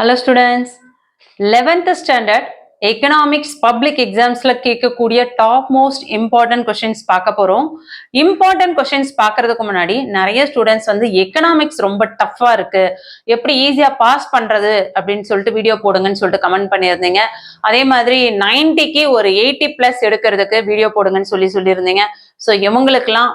Hello students, 11th standard economics public examsல கேட்கக்கூடிய top most important questions பார்க்க போறோம். Important questions பார்க்கறதுக்கு முன்னாடி நிறைய ஸ்டூடெண்ட்ஸ் வந்து எக்கனாமிக்ஸ் ரொம்ப டஃப்பா இருக்கு, எப்படி ஈஸியா பாஸ் பண்றது அப்படின்னு சொல்லிட்டு வீடியோ போடுங்கன்னு சொல்லிட்டு கமெண்ட் பண்ணியிருந்தீங்க. அதே மாதிரி 90க்கு ஒரு 80+ எடுக்கிறதுக்கு வீடியோ போடுங்கன்னு சொல்லியிருந்தீங்க. ஸோ இவங்களுக்கெல்லாம்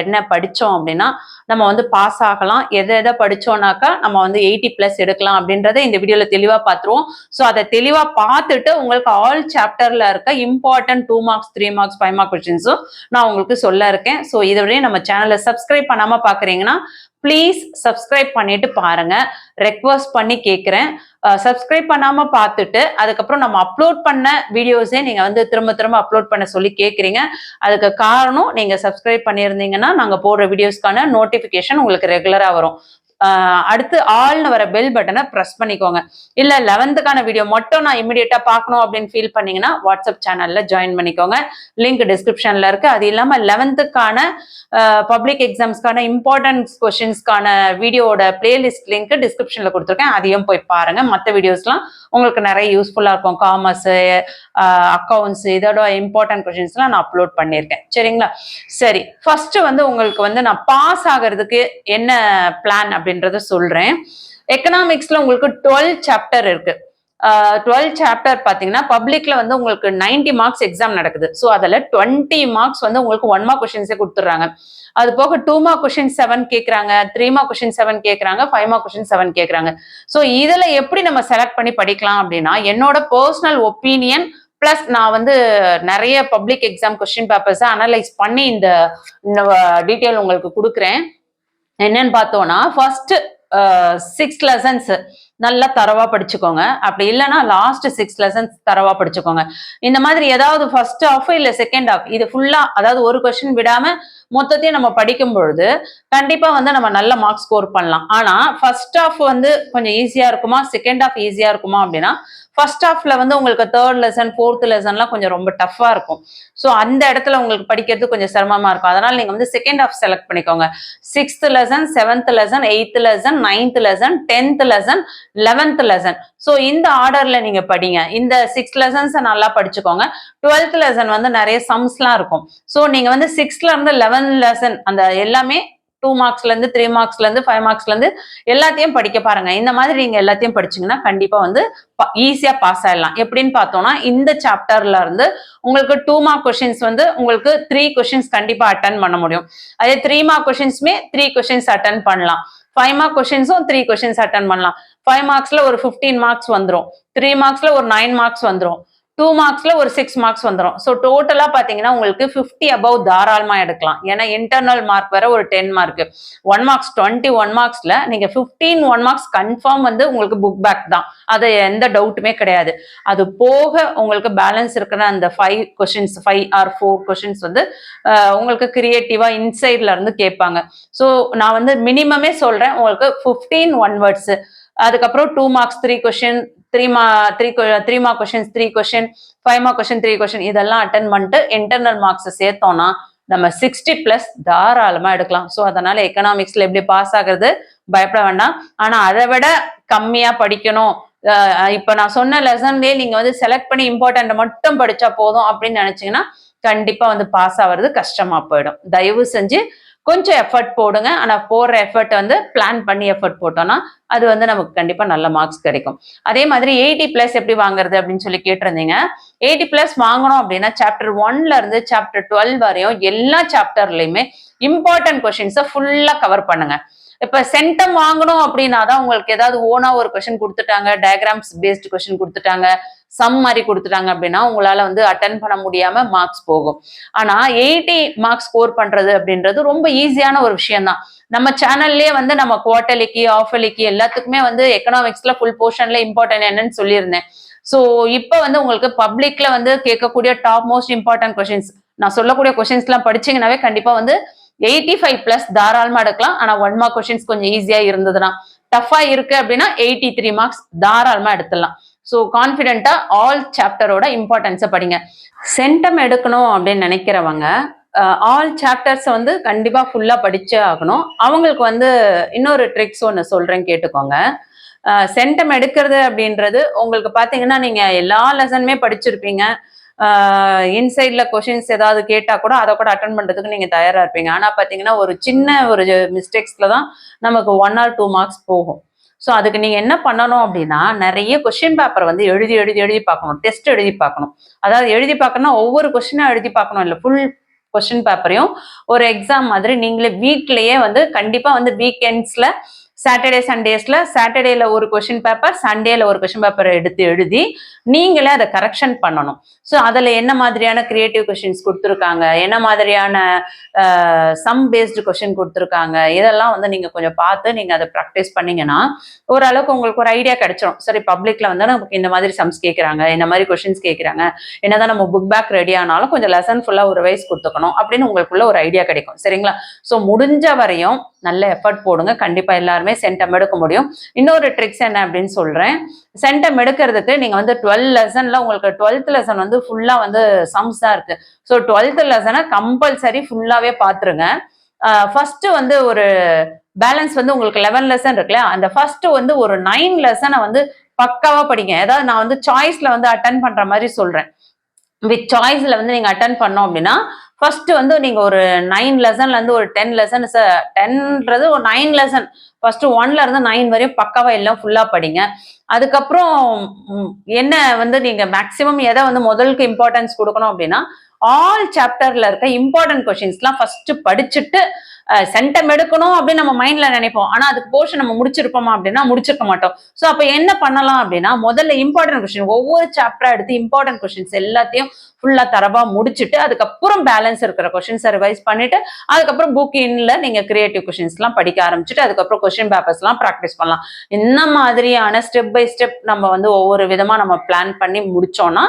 என்ன படிச்சோம் அப்படின்னா நம்ம வந்து பாஸ் ஆகலாம், எதை படிச்சோம்னாக்கா நம்ம வந்து 80+ எடுக்கலாம் அப்படின்றத இந்த வீடியோல தெளிவா பார்த்துருவோம். ஸோ அதை தெளிவா பார்த்துட்டு உங்களுக்கு ஆல் சாப்டர்ல இருக்க இம்பார்ட்டன்ட் 2 மார்க்ஸ் 3 மார்க்ஸ் 5 மார்க் கொஸ்டின்ஸும் நான் உங்களுக்கு சொல்ல இருக்கேன். ஸோ இதுவரையும் நம்ம சேனலை சப்ஸ்கிரைப் பண்ணாம பாக்குறீங்கன்னா ப்ளீஸ் சப்ஸ்கிரைப் பண்ணிட்டு பாருங்க, ரெக்வஸ்ட் பண்ணி கேட்குறேன். சப்ஸ்கிரைப் பண்ணாம பார்த்துட்டு அதுக்கப்புறம் நம்ம அப்லோட் பண்ண வீடியோஸே நீங்க வந்து திரும்ப அப்லோட் பண்ண சொல்லி கேட்குறீங்க. அதுக்கு காரணம் நீங்க சப்ஸ்கிரைப் பண்ணியிருந்தீங்கன்னா நாங்க போடுற வீடியோஸ்க்கான நோட்டிபிகேஷன் உங்களுக்கு ரெகுலரா வரும். அடுத்து ஆல்னு வர பெல் பட்டனை ப்ரெஸ் பண்ணிக்கோங்க. இல்ல 11க்கான வீடியோ மட்டும் நான் இமிடியேட்டா பார்க்கணும் அப்படின்னு ஃபீல் பண்ணீங்கன்னா வாட்ஸ்அப் சேனல்ல ஜாயின் பண்ணிக்கோங்க, லிங்க் டிஸ்கிரிப்ஷன்ல இருக்கு. அது இல்லாம 11க்கான பப்ளிக் எக்ஸாம்ஸ்க்கான இம்பார்ட்டன்ஸ் கொஸ்டின்ஸ்க்கான வீடியோட பிளேலிஸ்ட் லிங்க் டிஸ்கிரிப்ஷன்ல கொடுத்துருக்கேன், அதையும் போய் பாருங்க. மற்ற வீடியோஸ்லாம் உங்களுக்கு நிறைய யூஸ்ஃபுல்லா இருக்கும். காமர்ஸ், அக்கௌண்ட்ஸ், இதோட இம்பார்ட்டன்ட் கொஸ்டின்ஸ்லாம் நான் அப்லோட் பண்ணியிருக்கேன். சரிங்களா? சரி, ஃபர்ஸ்ட் வந்து உங்களுக்கு வந்து நான் பாஸ் ஆகிறதுக்கு என்ன பிளான் அப்படின்றத சொல்றேன். எக்கனாமிக்ஸ்ல உங்களுக்கு 12 சாப்டர் இருக்கு. 12 சாப்டர் பாத்தீங்கன்னா பப்ளிக்ல வந்து உங்களுக்கு 90 மார்க்ஸ் எக்ஸாம் நடக்குது. ஸோ அதில் 20 மார்க்ஸ் வந்து உங்களுக்கு 1 மார்க் கொஸ்டின்ஸே கொடுத்துட்றாங்க. அது போக 2 மார்க் கொஸ்டின் 7 கேட்குறாங்க, 3 மார்க் கொஸ்டின் 7 கேட்குறாங்க, 5 மார்க் கொஸ்டின் 7 கேட்குறாங்க. ஸோ இதில் எப்படி நம்ம செலக்ட் பண்ணி படிக்கலாம் அப்படின்னா என்னோட பர்சனல் ஒப்பீனியன் பிளஸ் நான் வந்து நிறைய பப்ளிக் எக்ஸாம் கொஸ்டின் பேப்பர்ஸை அனலைஸ் பண்ணி இந்த டீட்டெயில் உங்களுக்கு கொடுக்குறேன். என்னன்னு பார்த்தோம்னா ஃபர்ஸ்ட் 6 லெசன்ஸ் நல்லா தரவா படிச்சுக்கோங்க. அப்படி இல்லைன்னா லாஸ்ட் 6 லெசன்ஸ் தரவா படிச்சுக்கோங்க. இந்த மாதிரி ஏதாவது ஃபர்ஸ்ட் ஹாஃப் இல்ல செகண்ட் ஹாஃப் இது ஃபுல்லா, அதாவது ஒரு கொஸ்டின் விடாம மொத்தத்தையும் நம்ம படிக்கும் பொழுது கண்டிப்பா வந்து நம்ம நல்ல மார்க் ஸ்கோர் பண்ணலாம். ஆனா ஃபர்ஸ்ட் ஹாஃப் வந்து கொஞ்சம் ஈஸியா இருக்குமா, செகண்ட் ஹாஃப் ஈஸியா இருக்குமா அப்படின்னா ஃபர்ஸ்ட் ஹாஃப்ல வந்து உங்களுக்கு 3rd லெசன் 4th லெசன்லாம் கொஞ்சம் ரொம்ப டஃப்பா இருக்கும். ஸோ அந்த இடத்துல உங்களுக்கு படிக்கிறது கொஞ்சம் சிரமமா இருக்கும். அதனால நீங்க வந்து செகண்ட் ஹாஃப் செலக்ட் பண்ணிக்கோங்க. 6th lesson, 7th lesson, 8th lesson, 9th lesson, 10th lesson, 11th lesson. So இந்த ஆர்டர்ல நீங்க படிங்க. இந்த 6 லெசன்ஸை நல்லா படிச்சுக்கோங்க. 12th லெசன் வந்து நிறைய சம்ஸ்லாம் இருக்கும். ஸோ நீங்க வந்து 6ல இருந்து 11 லெசன் அந்த எல்லாமே 2 மார்க்ஸ்ல இருந்து 3 மார்க்ஸ்ல இருந்து 5 மார்க்ஸ்ல இருந்து எல்லாத்தையும் படிக்க பாருங்க. இந்த மாதிரி நீங்க எல்லாத்தையும் படிச்சீங்கன்னா கண்டிப்பா வந்து ஈஸியா பாஸ் ஆயிடலாம். எப்படின்னு பார்த்தோம்னா இந்த சாப்டர்ல இருந்து உங்களுக்கு 2 மார்க் கொஸ்டின்ஸ் வந்து உங்களுக்கு 3 கொஸ்டின்ஸ் கண்டிப்பா அட்டன் பண்ண முடியும். அதே 3 மார்க் கொஸ்டின்ஸ்மே 3 கொஸ்டின்ஸ் அட்டன் பண்ணலாம். 5 மார்க் கொஸ்டின்ஸும் 3 கொஸ்டின்ஸ் அட்டன் பண்ணலாம். 5 மார்க்ஸ்ல ஒரு 15 மார்க்ஸ் வந்துடும், 3 மார்க்ஸ்ல ஒரு 9 மார்க்ஸ் வந்துடும், 2 மார்க்ஸ்ல ஒரு 6 மார்க்ஸ் வந்துடும். ஸோ டோட்டலா பாத்தீங்கன்னா உங்களுக்கு 50 அபவ் தாராளமா எடுக்கலாம். ஏன்னா இன்டர்னல் மார்க் வேற ஒரு 10 மார்க், 1 மார்க்ஸ் 21 மார்க்ஸ்ல நீங்க 15 1 மார்க்ஸ் கன்ஃபார்ம் வந்து உங்களுக்கு புக் பேக் தான், அது எந்த டவுட்டுமே கிடையாது. அது போக உங்களுக்கு பேலன்ஸ் இருக்கிற அந்த 5 கொஸ்டின்ஸ் 5 ஆர் 4 கொஸ்டின்ஸ் வந்து உங்களுக்கு கிரியேட்டிவா இன்சைட்ல இருந்து கேட்பாங்க. ஸோ நான் வந்து மினிமமே சொல்றேன், உங்களுக்கு 15 1 வேர்ட்ஸ், அதுக்கப்புறம் 2 marks 3 question, 3 mark questions 3 question, 5 mark question 3 question, இதெல்லாம் அட்டன் பண்ணிட்டு இன்டர்னல் மார்க்ஸ் சேர்த்தோம்னா நம்ம 60+ தாராளமா எடுக்கலாம். ஸோ அதனால எக்கனாமிக்ஸ்ல எப்படி பாஸ் ஆகுறது பயப்பட வேண்டாம். ஆனா அதை விட கம்மியா படிக்கணும், இப்ப நான் சொன்ன லெசன்லயே நீங்க வந்து செலக்ட் பண்ணி இம்பார்ட்டன்ட் மட்டும் படிச்சா போதும் அப்படின்னு நினைச்சீங்கன்னா கண்டிப்பா வந்து பாஸ் ஆகிறது கஷ்டமா போயிடும். தயவு செஞ்சு கொஞ்சம் எஃபர்ட் போடுங்க. ஆனா போடுற எஃபர்ட் வந்து பிளான் பண்ணி எஃபர்ட் போட்டோம்னா அது வந்து நமக்கு கண்டிப்பா நல்ல மார்க்ஸ் கிடைக்கும். அதே மாதிரி 80+ எப்படி வாங்குறது அப்படின்னு சொல்லி கேட்டிருந்தீங்க. 80+ வாங்கணும் அப்படின்னா சாப்டர் 1ல இருந்து சாப்டர் 12 வரையும் எல்லா சாப்டர்லயுமே இம்பார்ட்டன்ட் கொஸ்டின்ஸை ஃபுல்லா கவர் பண்ணுங்க. இப்ப சென்டம் வாங்கணும் அப்படின்னா தான் உங்களுக்கு ஏதாவது ஓனா ஒரு கொஸ்டின் கொடுத்துட்டாங்க, டயக்ராம்ஸ் பேஸ்டு கொஸ்டின் கொடுத்துட்டாங்க, சம் மாதிரி கொடுத்துட்டாங்க அப்படின்னா உங்களால வந்து அட்டன் பண்ண முடியாம மார்க்ஸ் போகும். ஆனா 80 மார்க்ஸ் ஸ்கோர் பண்றது அப்படின்றது ரொம்ப ஈஸியான ஒரு விஷயம் தான். நம்ம சேனல்லே வந்து நம்ம குவார்டர்லிக்கு ஆஃபர்லிக்கு எல்லாத்துக்குமே வந்து எக்கனாமிக்ஸ்ல ஃபுல் போர்ஷன்ல இம்பார்ட்டன்ட் என்னன்னு சொல்லியிருந்தேன். ஸோ இப்போ வந்து உங்களுக்கு பப்ளிக்ல வந்து கேட்கக்கூடிய டாப் மோஸ்ட் இம்பார்ட்டன்ட் கொஸ்டின்ஸ் நான் சொல்லக்கூடிய கொஸ்டின்ஸ் எல்லாம் படிச்சீங்கன்னாவே கண்டிப்பா வந்து 85+ தாராளமா எடுக்கலாம். ஆனா 1 மார்க் கொஸ்டின்ஸ் கொஞ்சம் ஈஸியா இருந்ததுன்னா, டஃபா இருக்கு அப்படின்னா 83 மார்க்ஸ் தாராளமா எடுத்துடலாம். ஸோ கான்ஃபிடென்ட்டா ஆல் சாப்டரோட இம்பார்ட்டன்ஸை படிங்க. சென்டம் எடுக்கணும் அப்படின்னு நினைக்கிறவங்க ஆல் சாப்டர்ஸ் வந்து கண்டிப்பா ஃபுல்லா படிச்சே ஆகணும். அவங்களுக்கு வந்து இன்னொரு ட்ரிக்ஸ் ஒன்று சொல்றேன், கேட்டுக்கோங்க. சென்டம் எடுக்கிறது அப்படின்றது உங்களுக்கு பாத்தீங்கன்னா நீங்க எல்லா லெசனுமே படிச்சிருப்பீங்க. இன்சைட்ல கொஷின்ஸ் ஏதாவது கேட்டா கூட அதை கூட அட்டன் பண்றதுக்கு நீங்க தயாரா இருப்பீங்க. ஆனா பாத்தீங்கன்னா ஒரு சின்ன ஒரு மிஸ்டேக்ஸ்ல தான் நமக்கு 1 or 2 மார்க்ஸ் போகும். ஸோ அதுக்கு நீங்க என்ன பண்ணணும் அப்படின்னா நிறைய கொஸ்டின் பேப்பர் வந்து எழுதி எழுதி எழுதி பார்க்கணும். டெஸ்ட் எழுதி பார்க்கணும். அதாவது எழுதி பார்க்கணும்னா ஒவ்வொரு கொஸ்டினும் எழுதி பார்க்கணும் இல்லை, ஃபுல் கொஸ்டின் பேப்பரையும் ஒரு எக்ஸாம் மாதிரி நீங்களே வீட்லயே வந்து கண்டிப்பா வந்து வீக்கெண்ட்ஸ்ல சாட்டர்டே சண்டேஸ்ல சாட்டர்டேல ஒரு கொஸ்டின் பேப்பர், சண்டேல ஒரு கொஸ்டின் பேப்பர் எடுத்து எழுதி நீங்களே அதை கரெக்ஷன் பண்ணணும். ஸோ அதில் என்ன மாதிரியான கிரியேட்டிவ் கொஸ்டின்ஸ் கொடுத்துருக்காங்க, என்ன மாதிரியான சம் பேஸ்டு கொஸ்டின் கொடுத்துருக்காங்க, இதெல்லாம் வந்து நீங்கள் கொஞ்சம் பார்த்து நீங்கள் அதை ப்ராக்டிஸ் பண்ணீங்கன்னா ஓரளவுக்கு உங்களுக்கு ஒரு ஐடியா கிடைச்சிடும். சரி, பப்ளிக்ல வந்து நமக்கு இந்த மாதிரி சம்ஸ் கேட்குறாங்க, இந்த மாதிரி கொஸ்டின்ஸ் கேட்குறாங்க, என்னதான் நம்ம புக் பேக் ரெடி ஆனாலும் கொஞ்சம் லெசன் ஃபுல்லாக ஒரு ரிவைஸ் கொடுத்துக்கணும் அப்படின்னு உங்களுக்குள்ள ஒரு ஐடியா கிடைக்கும். சரிங்களா? ஸோ முடிஞ்ச வரையும் நல்ல எஃபர்ட் போடுங்க. கண்டிப்பா எல்லாருமே சென்டம் எடுக்க முடியும். இன்னொரு ட்ரிக்ஸ் என்ன அப்படின்னு சொல்றேன். சென்டம் எடுக்கிறதுக்கு நீங்க வந்து 12 லெசன்ல உங்களுக்கு 12th லெசன் வந்து ஃபுல்லா வந்து சம்ஸ் தான் இருக்கு. ஸோ 12th லெசனை கம்பல்சரி ஃபுல்லாவே பாத்துருங்க. ஃபர்ஸ்ட் வந்து ஒரு பேலன்ஸ் வந்து உங்களுக்கு 11 லெசன் இருக்குல்ல, அந்த ஃபர்ஸ்ட் வந்து ஒரு 9 லெசனை வந்து பக்காவா படிங்க. ஏதாவது நான் வந்து சாய்ஸ்ல வந்து அட்டன் பண்ற மாதிரி சொல்றேன். வித் சாய்ஸ்ல வந்து நீங்க அட்டன் பண்ணோம் அப்படின்னா ஃபர்ஸ்ட் வந்து நீங்க ஒரு 9 லெசன்ல இருந்து ஒரு 10 லெசன், 10ன்றது ஒரு 9 லெசன், ஃபர்ஸ்ட் 1ல இருந்து 9 வரையும் பக்காவா எல்லாம் ஃபுல்லா படிங்க. அதுக்கப்புறம் என்ன வந்து நீங்க மேக்சிமம் எதை வந்து முதலுக்கு இம்பார்ட்டன்ஸ் கொடுக்கணும் அப்படின்னா ஆல் சாப்டர்ல இருக்க இம்பார்ட்டன்ட் கொஸ்டின்ஸ்லாம் ஃபர்ஸ்ட் படிச்சுட்டு சென்டம் எடுக்கணும் அப்படின்னு நம்ம மைண்ட்ல நினைப்போம். ஆனா அதுக்கு போர்ஷன் நம்ம முடிச்சிருப்போமா அப்படின்னா முடிச்சிருக்க மாட்டோம். ஸோ அப்ப என்ன பண்ணலாம் அப்படின்னா முதல்ல இம்பார்ட்டன்ட் கொஸ்டின் ஒவ்வொரு சாப்டரா எடுத்து இம்பார்ட்டன்ட் கொஸ்டின்ஸ் எல்லாத்தையும் ஃபுல்லா தரவா முடிச்சுட்டு அதுக்கப்புறம் பேலன்ஸ் இருக்கிற கொஸ்டின்ஸை ரிவைஸ் பண்ணிட்டு அதுக்கப்புறம் புக் இன்ல நீங்க கிரியேட்டிவ் கொஸ்டின்ஸ் எல்லாம் படிக்க ஆரம்பிச்சுட்டு அதுக்கப்புறம் கொஸ்டின் பேப்பர்ஸ் எல்லாம் ப்ராக்டிஸ் பண்ணலாம். இந்த மாதிரியான ஸ்டெப் பை ஸ்டெப் நம்ம வந்து ஒவ்வொரு விதமா நம்ம பிளான் பண்ணி முடிச்சோம்னா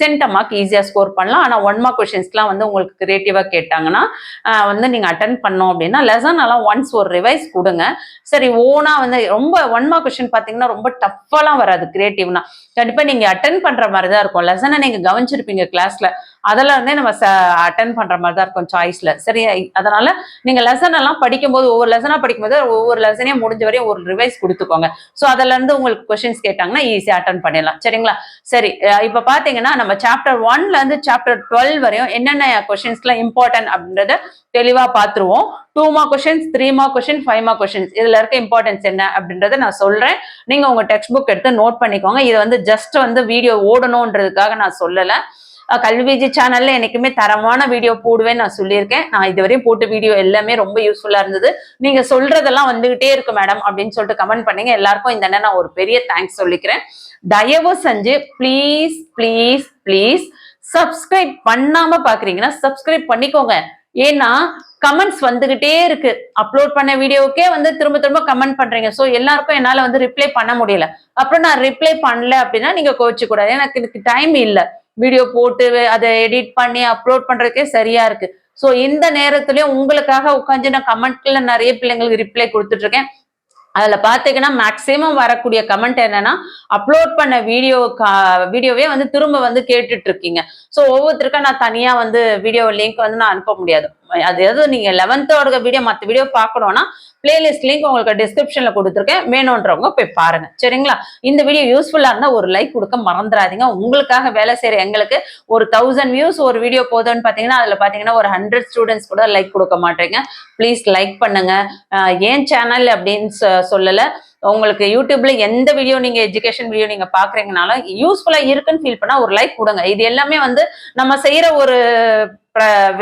சென்டம் மார்க் ஈஸியா ஸ்கோர் பண்ணலாம். ஆனா 1 மார்க் கொஸ்டின்ஸ்லாம் வந்து உங்களுக்கு கிரியேட்டிவா கேட்டாங்கன்னா வந்து நீங்க அட்டன் பண்ணோம் அப்படின்னா லெசன் எல்லாம் ஒன்ஸ் ஒரு ரிவைஸ் கொடுங்க. சரி, ஓனா வந்து ரொம்ப 1 மார்க் கொஸ்டின் பாத்தீங்கன்னா ரொம்ப டஃப்பாலாம் வராது. கிரியேட்டிவ்னா கண்டிப்பா நீங்க அட்டன் பண்ற மாதிரி தான் இருக்கும். லெசனை நீங்க கவனிச்சிருப்பீங்க கிளாஸ்ல, அதெல்லாம் இருந்தே நம்ம அட்டன் பண்ற மாதிரி தான் இருக்கும் சாய்ஸ்ல. சரி, அதனால நீங்க லெசன் எல்லாம் படிக்கும்போது ஒவ்வொரு லெசனா படிக்கும்போது ஒவ்வொரு லெசனையும் முடிஞ்ச வரையும் ஒரு ரிவைஸ் கொடுத்துக்கோங்க. ஸோ அதுல இருந்து உங்களுக்கு கொஸ்டின்ஸ் கேட்டாங்கன்னா ஈஸியா அட்டன் பண்ணிடலாம். சரிங்களா? சரி, இப்ப பாத்தீங்கன்னா நம்ம சாப்டர் 1ல இருந்து சாப்டர் 12 வரையும் என்னென்ன கொஸ்டின்ஸ்லாம் இம்பார்ட்டன்ட் அப்படின்றத தெளிவா பாத்துருவோம். 2 mark questions, 3 mark question, 5 mark questions இதுல இருக்க இம்பார்ட்டன்ஸ் என்ன அப்படின்றத நான் சொல்றேன். நீங்க உங்க டெக்ஸ்ட் புக் எடுத்து நோட் பண்ணிக்கோங்க. இது வந்து ஜஸ்ட் வந்து வீடியோ ஓடணும்ன்றதுக்காக நான் சொல்லல. கல்விஜி சேனல்ல என்னைக்குமே தரமான வீடியோ போடுவேன்னு நான் சொல்லியிருக்கேன். நான் இதுவரையும் போட்ட வீடியோ எல்லாமே ரொம்ப யூஸ்ஃபுல்லா இருந்தது. நீங்க சொல்றதெல்லாம் வந்துகிட்டே இருக்கு மேடம் அப்படின்னு சொல்லிட்டு கமெண்ட் பண்ணீங்க. எல்லாருக்கும் இந்த நான் ஒரு பெரிய தேங்க்ஸ் சொல்லிக்கிறேன். தயவு செஞ்சு ப்ளீஸ் ப்ளீஸ் ப்ளீஸ் சப்ஸ்கிரைப் பண்ணாம பாக்குறீங்கன்னா சப்ஸ்கிரைப் பண்ணிக்கோங்க. ஏன்னா கமெண்ட்ஸ் வந்துகிட்டே இருக்கு. அப்லோட் பண்ண வீடியோக்கே வந்து திரும்ப திரும்ப கமெண்ட் பண்றீங்க. ஸோ எல்லாருக்கும் என்னால வந்து ரிப்ளை பண்ண முடியல. அப்புறம் நான் ரிப்ளை பண்ணல அப்படின்னா நீங்க கோவிச்சு கூடாது. எனக்கு இதுக்கு டைம் இல்லை. வீடியோ போட்டு அதை எடிட் பண்ணி அப்லோட் பண்றதுக்கே சரியா இருக்கு. ஸோ இந்த நேரத்திலயும் உங்களுக்காக உட்காந்து நான் கமெண்ட்ல நிறைய பிள்ளைங்களுக்கு ரிப்ளை கொடுத்துட்டு இருக்கேன். அதுல பாத்தீங்கன்னா மேக்சிமம் வரக்கூடிய கமெண்ட் என்னன்னா அப்லோட் பண்ண வீடியோவே வந்து திரும்ப வந்து கேட்டுட்டு இருக்கீங்க. ஸோ ஒவ்வொருத்தருக்கா நான் தனியா வந்து வீடியோ லிங்க் வந்து நான் அனுப்ப முடியாது. அதாவது நீங்க 11th வீடியோ மற்ற வீடியோ பார்க்கணும்னா பிளேலிஸ்ட் லிங்க் உங்களுக்கு டிஸ்கிரிப்ஷன்ல கொடுத்துருக்கேன், வேணும்ன்றவங்க போய் பாருங்க. சரிங்களா? இந்த வீடியோ யூஸ்ஃபுல்லா இருந்தா ஒரு லைக் கொடுக்க மறந்துடாதீங்க. உங்களுக்காக வேலை செய்யற எங்களுக்கு ஒரு 1000 வியூஸ் ஒரு வீடியோ போதுன்னு பாத்தீங்கன்னா அதுல பாத்தீங்கன்னா ஒரு 100 ஸ்டூடெண்ட்ஸ் கூட லைக் கொடுக்க மாட்டீங்க. ப்ளீஸ் லைக் பண்ணுங்க. ஏன் சேனல் அப்படின்னு சொல்லல, உங்களுக்கு யூடியூப்ல எந்த வீடியோ நீங்க எஜுகேஷன் வீடியோ நீங்க பாக்குறீங்கனாலும் யூஸ்ஃபுல்லா இருக்குன்னு ஃபீல் பண்ணா ஒரு லைக் கொடுங்க. இது எல்லாமே வந்து நம்ம செய்யற ஒரு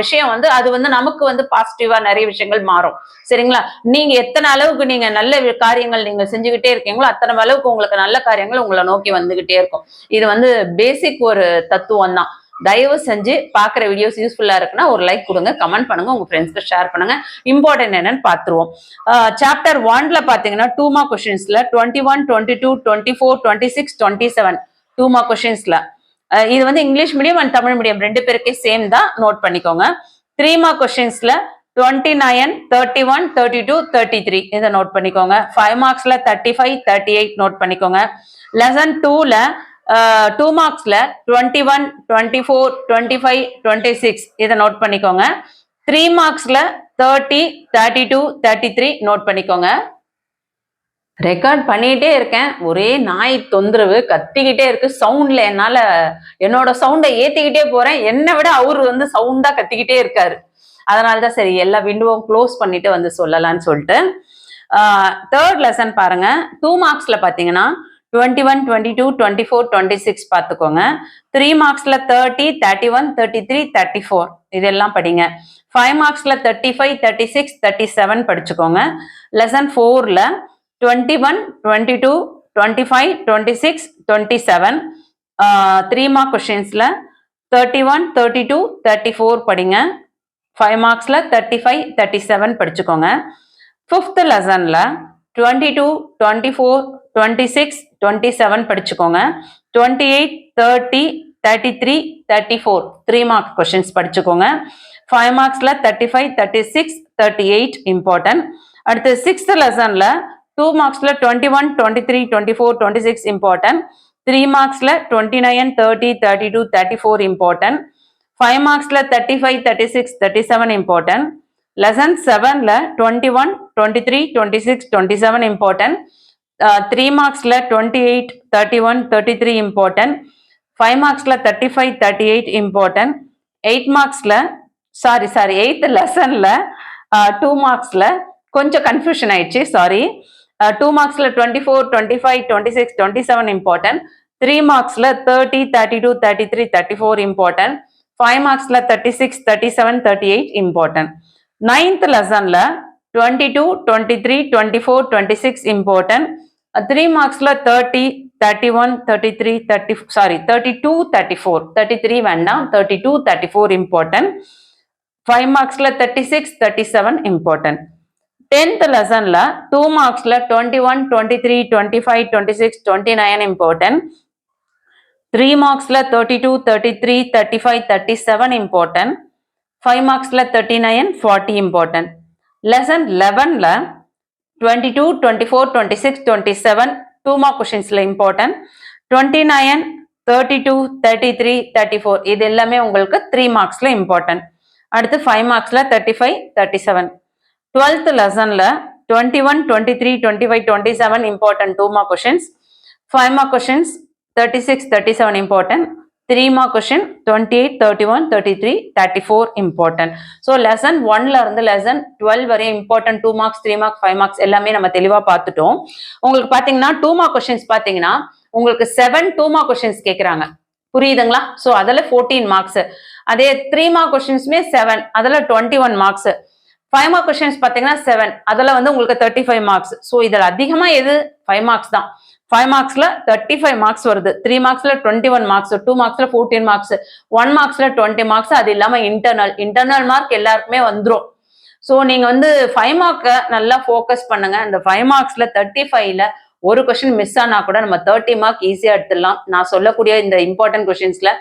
விஷயம் வந்து அது வந்து நமக்கு வந்து பாசிட்டிவா நிறைய விஷயங்கள் மாறும். சரிங்களா? நீங்க எத்தனை அளவுக்கு நீங்க நல்ல காரியங்கள் நீங்க செஞ்சுக்கிட்டே இருக்கீங்களோ அத்தனை அளவுக்கு உங்களுக்கு நல்ல காரியங்கள் உங்களை நோக்கி வந்துகிட்டே இருக்கும். இது வந்து பேசிக் ஒரு தத்துவம் தான். தயவு செஞ்சு பாக்குற வீடியோஸ் யூஸ்ஃபுல்லா இருக்குன்னா ஒரு லைக் கொடுங்க, கமெண்ட் பண்ணுங்க, உங்க ஃப்ரெண்ட்ஸ்க்கு ஷேர் பண்ணுங்க. இம்பார்ட்டன்ட் என்னன்னு பாத்துருவோம். சாப்டர் 1ல பாத்தீங்கன்னா 2 மார்க் கொஸ்டின்ஸ்ல 21, 22, 24, 26, 27 2 மார்க் கொஸ்டின்ஸ்ல இது வந்து English medium and Tamil medium ரெண்டு பேருக்கே சேம் தான், நோட் பண்ணிக்கோங்க. 3 மார்க் கொஸ்டின்ஸ்ல 29, 31, 32, 33 இதை நோட் பண்ணிக்கோங்க. 5 மார்க்ஸ்ல 35, 38 நோட் பண்ணிக்கோங்க. லெசன் 2ல 2 மார்க்ஸ்ல 21, 24, 25, 26 இதை நோட் பண்ணிக்கோங்க. 3 மார்க்ஸ்ல 30, 32, 33 நோட் பண்ணிக்கோங்க. ரெக்கார்ட் பண்ணிட்டே இருக்கேன். ஒரே நாய் தொந்தரவு கத்திக்கிட்டே இருக்கு. சவுண்ட்ல என்னோட சவுண்டை ஏத்திக்கிட்டே போறேன். என்னை விட அவரு வந்து சவுண்டா கத்திக்கிட்டே இருக்காரு. அதனாலதான் சரி எல்லா விண்டோவும் க்ளோஸ் பண்ணிட்டு வந்து சொல்லலாம்னு சொல்லிட்டு. தேர்ட் லெசன் பாருங்க. 2 மார்க்ஸ்ல பாத்தீங்கன்னா 21, 22, 24, 26 பார்த்துக்கோங்க. 3 மார்க்ஸ்ல 30, 31, 33, 34 இதெல்லாம் படிங்க. 5 மார்க்ஸ்ல 35, 36, 37 படிச்சுக்கோங்க. லெசன் 4ல 21, 22, 25, 26, 27 3 மார்க் கொஸ்டின்ஸ்ல 31, 32, 34 படிங்க. 5 மார்க்ஸ்ல 35, 37 படிச்சுக்கோங்க. 5th லெசன்ல 22, 24, 26, 27 படிச்சுக்கோங்க. 28, 30, 33, 34 3 மார்க் கொஸ்டின்ஸ் படிச்சுக்கோங்க. 5 மார்க்ஸ்ல 35, 36, 38 இம்பார்ட்டன்ட். அடுத்து 6th லெசன்ல 2 மார்க்ஸ்ல 21, 23, 24, 26 இம்பார்ட்டன்ட். 3 மார்க்ஸ்ல 29, 30, 32, 34 இம்பார்ட்டன்ட். 5 மார்க்ஸ்ல 35, 36, 37 இம்பார்ட்டன்ட். லெசன் 7ல 21, 23, 26, 27 இம்பார்ட்டன்ட். 3 மார்க்ஸ்ல 28, 31, 33 இம்பார்ட்டன்ட். 5 மார்க்ஸ்ல 35, 38 இம்பார்ட்டன்ட். 8 மார்க்ஸ்ல 8th லெசன்ல 2 மார்க்ஸ்ல கொஞ்சம் கன்ஃபியூஷன் ஆயிடுச்சு, சாரி. 2 மார்க்ஸ்ல 24, 25, 26, 27 இம்பார்ட்டன்ட். 3 மார்க்ஸ்ல 30, 32, 33, 34 இம்பார்ட்டன்ட். 5 மார்க்ஸ்ல 36, 37, 38 இம்பார்ட்டன்ட். 9th லெசன்ல 22, 23, 24, 26 இம்பார்ட்டன்ட். 3 மார்க்ஸ்ல 30, 31, 33, 32, 34 33 வேண்டாம், 32, 34 இம்பார்ட்டன்ட். 5 மார்க்ஸ்ல 36, 37 இம்பார்ட்டன்ட். 10th லெசன்ல 2 மார்க்ஸ்ல 21, 23, 25, 26, 29 இம்பார்ட்டன்ட். 3 மார்க்ஸ்ல 32, 33, 35, 37 இம்பார்ட்டன்ட். 5 மார்க்ஸ்ல 39, 40 இம்பார்ட்டன்ட். லெசன் 11ல 22, 24, 26, 27 2 மார்க் கொஸ்டின்ஸ்ல இம்பார்ட்டன்ட். 29, 32, 33, 34 இது எல்லாமே உங்களுக்கு 3 மார்க்ஸ்ல இம்பார்ட்டன்ட். அடுத்து 5 மார்க்ஸ்ல 35, 37. 12th லெசன்ல 21, 23, 25, 27 important 2 mark questions. 5 mark questions 36, 37 important. 3 mark question 28, 31, 33, 34 important. So lesson 1ல இருந்து லெசன் 12 வரையும் இம்பார்ட்டன்ட் 2 மார்க்ஸ், 3 மார்க்ஸ், 5 மார்க்ஸ் எல்லாமே நம்ம தெளிவா பார்த்துட்டோம். உங்களுக்கு பாத்தீங்கன்னா 2 மார்க் கொஸ்டின்ஸ் பாத்தீங்கன்னா உங்களுக்கு 7 2 மார்க் கொஸ்டின்ஸ் கேட்கறாங்க, புரியுதுங்களா? ஸோ அதில் 14 மார்க்ஸ். அதே 3 மார்க் கொஸ்டின்ஸுமே 7 அதில் 21 மார்க்ஸ். 5 மார்க் கொஸ்டின்ஸ் பாத்தீங்கன்னா 7 அதில் வந்து உங்களுக்கு 35 மார்க்ஸ். ஸோ இதில் அதிகமா எது 5 மார்க்ஸ் தான். 5 மார்க்ஸ்ல 35 மார்க்ஸ் வருது. 3 மார்க்ஸ்ல 21 மார்க்ஸ், 2 மார்க்ஸ்ல 14 மார்க்ஸ், 1 மார்க்ஸ்ல 20 மார்க்ஸ். அது இல்லாம இன்டர்னல் மார்க் எல்லாருக்குமே வந்துடும். ஸோ நீங்க வந்து 5 மார்க்கை நல்லா ஃபோக்கஸ் பண்ணுங்க. அந்த 5 மார்க்ஸ்ல 35ல ஒரு கொஸ்டின் மிஸ் ஆனா கூட நம்ம 30 மார்க் ஈஸியா எடுத்துடலாம். நான் சொல்லக்கூடிய இந்த இம்பார்ட்டன்ட் கொஸ்டின்ஸ்ல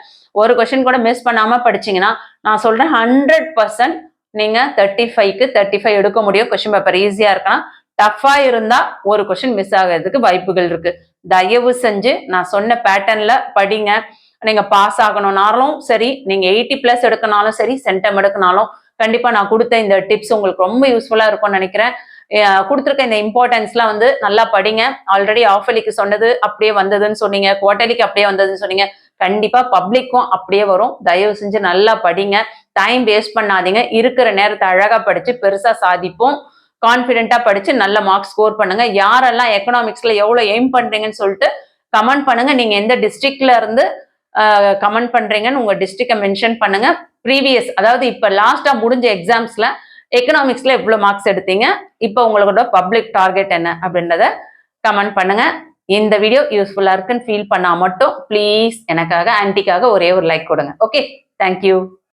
ஒரு கொஸ்டின் கூட மிஸ் பண்ணாம படிச்சீங்கன்னா நான் சொல்றேன் 100% நீங்க 35க்கு 35 எடுக்க முடியும். கொஸ்டின் பேப்பர் ஈஸியா இருக்கலாம். டஃபா இருந்தா ஒரு கொஸ்டின் மிஸ் ஆகிறதுக்கு வாய்ப்புகள் இருக்கு. தயவு செஞ்சு நான் சொன்ன பேட்டர்ன்ல படிங்க. நீங்க பாஸ் ஆகணும்னாலும் சரி, நீங்க 80+ எடுக்கனாலும் சரி, சென்டம் எடுக்கனாலும் கண்டிப்பா நான் கொடுத்த இந்த டிப்ஸ் உங்களுக்கு ரொம்ப யூஸ்ஃபுல்லா இருக்கும்னு நினைக்கிறேன். கொடுத்துருக்க இந்த இம்பார்ட்டன்ஸ்லாம் வந்து நல்லா படிங்க. ஆல்ரெடி ஆஃபலிக்கு சொன்னது அப்படியே வந்ததுன்னு சொன்னீங்க, குவார்டர்லிக்கு அப்படியே வந்ததுன்னு சொன்னீங்க. கண்டிப்பா பப்ளிக்கும் அப்படியே வரும். தயவு செஞ்சு நல்லா படிங்க. டைம் வேஸ்ட் பண்ணாதீங்க. இருக்கிற நேரத்தை அழகா படிச்சு பெருசா சாதிப்போம். கான்பிடென்ட்டா படிச்சு நல்ல மார்க் ஸ்கோர் பண்ணுங்க. யாரெல்லாம் எக்கனாமிக்ஸ்ல எவ்வளவு எய்ம் பண்றீங்கன்னு சொல்லிட்டு கமெண்ட் பண்ணுங்க. நீங்க எந்த டிஸ்ட்ரிக்ட்ல இருந்து கமெண்ட் பண்றீங்கன்னு உங்க டிஸ்ட்ரிக்டை மென்ஷன் பண்ணுங்க. ப்ரீவியஸ், அதாவது இப்ப லாஸ்டா முடிஞ்ச எக்ஸாம்ஸ்ல எக்கனாமிக்ஸ்ல எவ்வளவு மார்க்ஸ் எடுத்தீங்க, இப்ப உங்களோட பப்ளிக் டார்கெட் என்ன அப்படின்றத கமெண்ட் பண்ணுங்க. இந்த வீடியோ யூஸ்ஃபுல்லா இருக்குன்னு ஃபீல் பண்ணா மட்டும் ப்ளீஸ் எனக்காக, ஆன்டிக்காக ஒரே ஒரு லைக் கொடுங்க. Okay, thank you.